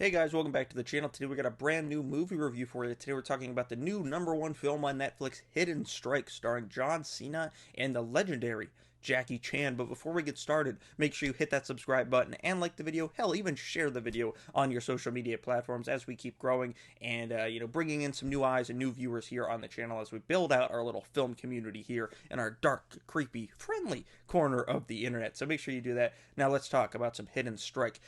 Hey guys, welcome back to the channel. Today we got a brand new movie review for you. Today we're talking about the new #1 film on Netflix, Hidden Strike, starring John Cena and the legendary Jackie Chan. But before we get started, make sure you hit that subscribe button and like the video. Hell, even share the video on your social media platforms as we keep growing and bringing in some new eyes and new viewers here on the channel as we build out our little film community here in our dark, creepy, friendly corner of the internet. So make sure you do that. Now let's talk about some Hidden Strike.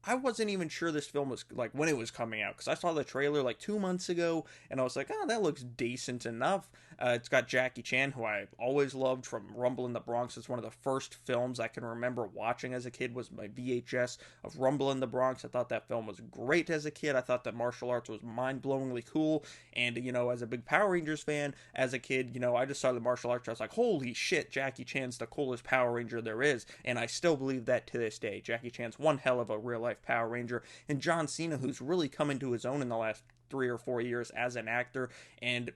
I wasn't even sure this film was like when it was coming out because I saw the trailer like 2 months ago and I was like, oh, that looks decent enough. It's got Jackie Chan, who I always loved from Rumble in the Bronx. It's one of the first films I can remember watching as a kid was my VHS of Rumble in the Bronx. I thought that film was great as a kid. I thought that martial arts was mind-blowingly cool. And, as a big Power Rangers fan as a kid, I just saw the martial arts. I was like, holy shit, Jackie Chan's the coolest Power Ranger there is. And I still believe that to this day. Jackie Chan's one hell of a real life Power Ranger, and John Cena, who's really come into his own in the last 3 or 4 years as an actor. And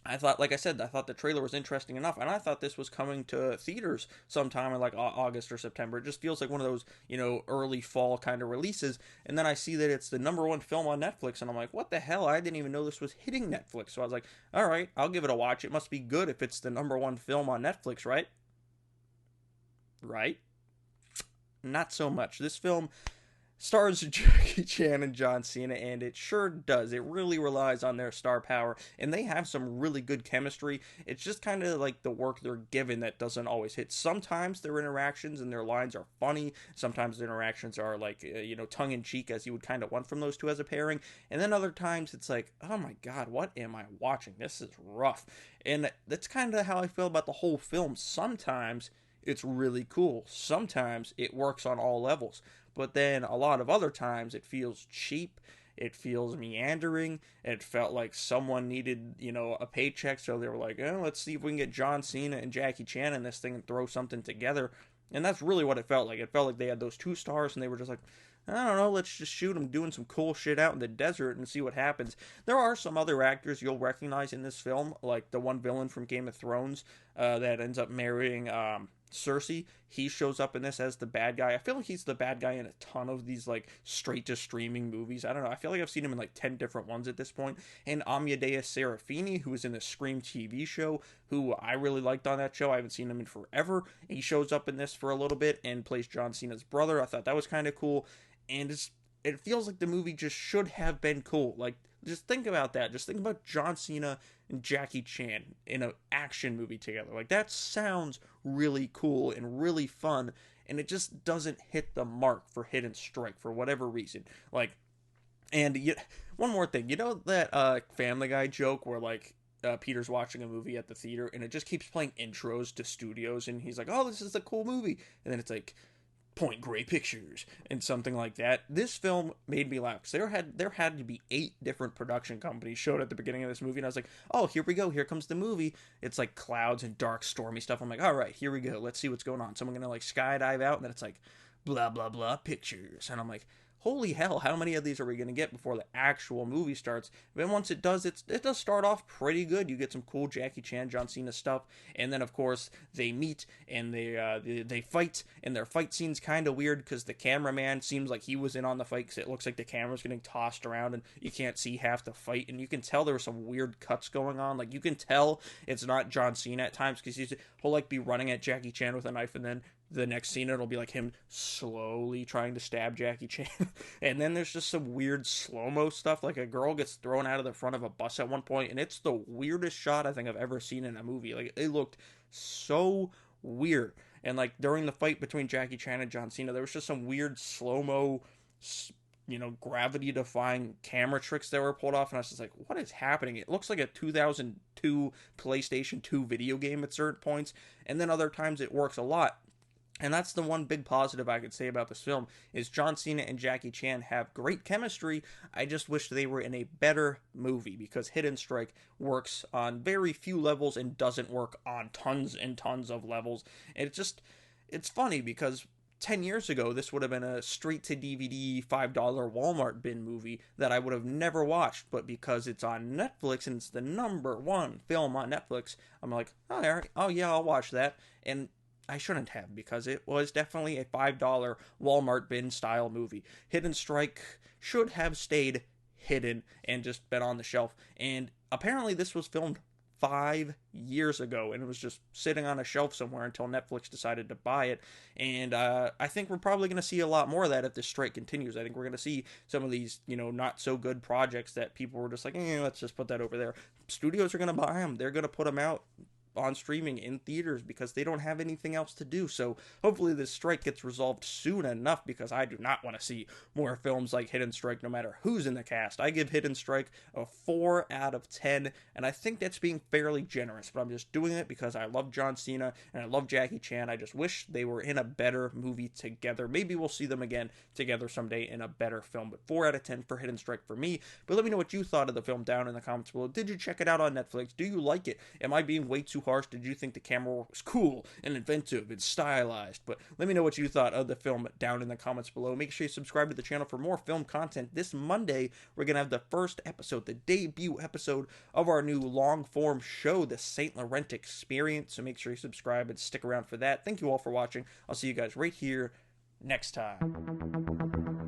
I thought, like I said, I thought the trailer was interesting enough, and I thought this was coming to theaters sometime in like August or September. It just feels like one of those, early fall kind of releases. And then I see that it's the #1 film on Netflix, and I'm like, what the hell? I didn't even know this was hitting Netflix. So I was like, all right, I'll give it a watch. It must be good if it's the #1 film on Netflix, right? Right? Not so much. This film stars Jackie Chan and John Cena, and it sure does. It really relies on their star power, and they have some really good chemistry. It's just kind of like the work they're given that doesn't always hit. Sometimes their interactions and their lines are funny. Sometimes their interactions are like, tongue-in-cheek, as you would kind of want from those two as a pairing. And then other times it's like, oh my god, what am I watching? This is rough. And that's kind of how I feel about the whole film. Sometimes it's really cool. Sometimes it works on all levels. But then a lot of other times it feels cheap. It feels meandering. It felt like someone needed, a paycheck. So they were like, let's see if we can get John Cena and Jackie Chan in this thing and throw something together. And that's really what it felt like. It felt like they had those two stars and they were just like, I don't know, let's just shoot them doing some cool shit out in the desert and see what happens. There are some other actors you'll recognize in this film, like the one villain from Game of Thrones that ends up marrying Cersei. He shows up in this as the bad guy. I feel like he's the bad guy in a ton of these like straight to streaming movies. I don't know. I feel like I've seen him in like 10 different ones at this point. And Amadeus Serafini, who was in the Scream TV show, who I really liked on that show. I haven't seen him in forever. He shows up in this for a little bit and plays John Cena's brother. I thought that was kind of cool. And it feels like the movie just should have been cool. Like, just think about that. Just think about John Cena and Jackie Chan in an action movie together. Like, that sounds really cool and really fun, and it just doesn't hit the mark for Hidden Strike for whatever reason. Like, and one more thing. You know that Family Guy joke where, like, Peter's watching a movie at the theater, and it just keeps playing intros to studios, and he's like, oh, this is a cool movie. And then it's like, Point Grey Pictures and something like that. This film made me laugh because there had to be 8 different production companies showed at the beginning of this movie, and I was like, oh, here we go, here comes the movie. It's like clouds and dark stormy stuff. I'm like, all right, here we go, let's see what's going on. Someone gonna like skydive out, and then it's like blah blah blah pictures, and I'm like, holy hell, how many of these are we going to get before the actual movie starts? But once it does, it does start off pretty good. You get some cool Jackie Chan, John Cena stuff, and then of course they meet and they fight, and their fight scene's kind of weird because the cameraman seems like he was in on the fight because it looks like the camera's getting tossed around and you can't see half the fight, and you can tell there were some weird cuts going on. Like, you can tell it's not John Cena at times because he'll like be running at Jackie Chan with a knife, and then the next scene it'll be like him slowly trying to stab Jackie Chan. And then there's just some weird slow-mo stuff, like a girl gets thrown out of the front of a bus at one point, and it's the weirdest shot I think I've ever seen in a movie. Like, it looked so weird. And like during the fight between Jackie Chan and John Cena, there was just some weird slow-mo, gravity defying camera tricks that were pulled off, and I was just like, what is happening? It looks like a 2002 PlayStation 2 video game at certain points, and then other times it works a lot. And that's the one big positive I could say about this film, is John Cena and Jackie Chan have great chemistry. I just wish they were in a better movie, because Hidden Strike works on very few levels and doesn't work on tons and tons of levels. And it's funny because 10 years ago, this would have been a straight-to-DVD $5 Walmart bin movie that I would have never watched, but because it's on Netflix and it's the #1 film on Netflix, I'm like, oh yeah, I'll watch that. And I shouldn't have, because it was definitely a $5 Walmart bin style movie. Hidden Strike should have stayed hidden and just been on the shelf. And apparently, this was filmed 5 years ago, and it was just sitting on a shelf somewhere until Netflix decided to buy it. And I think we're probably going to see a lot more of that if this strike continues. I think we're going to see some of these, not so good projects that people were just like, let's just put that over there. Studios are going to buy them. They're going to put them out on streaming in theaters because they don't have anything else to do. So hopefully this strike gets resolved soon enough, because I do not want to see more films like Hidden Strike no matter who's in the cast. I give Hidden Strike a 4 out of 10, and I think that's being fairly generous, but I'm just doing it because I love John Cena and I love Jackie Chan. I just wish they were in a better movie together. Maybe we'll see them again together someday in a better film, but 4 out of 10 for Hidden Strike for me. But let me know what you thought of the film down in the comments below. Did you check it out on Netflix? Do you like it? Am I being way too harsh? Did you think the camera work was cool and inventive and stylized? But let me know what you thought of the film down in the comments below. Make sure you subscribe to the channel for more film content. This Monday, we're going to have the first episode, the debut episode of our new long-form show, the St. Laurent Experience. So make sure you subscribe and stick around for that. Thank you all for watching. I'll see you guys right here next time.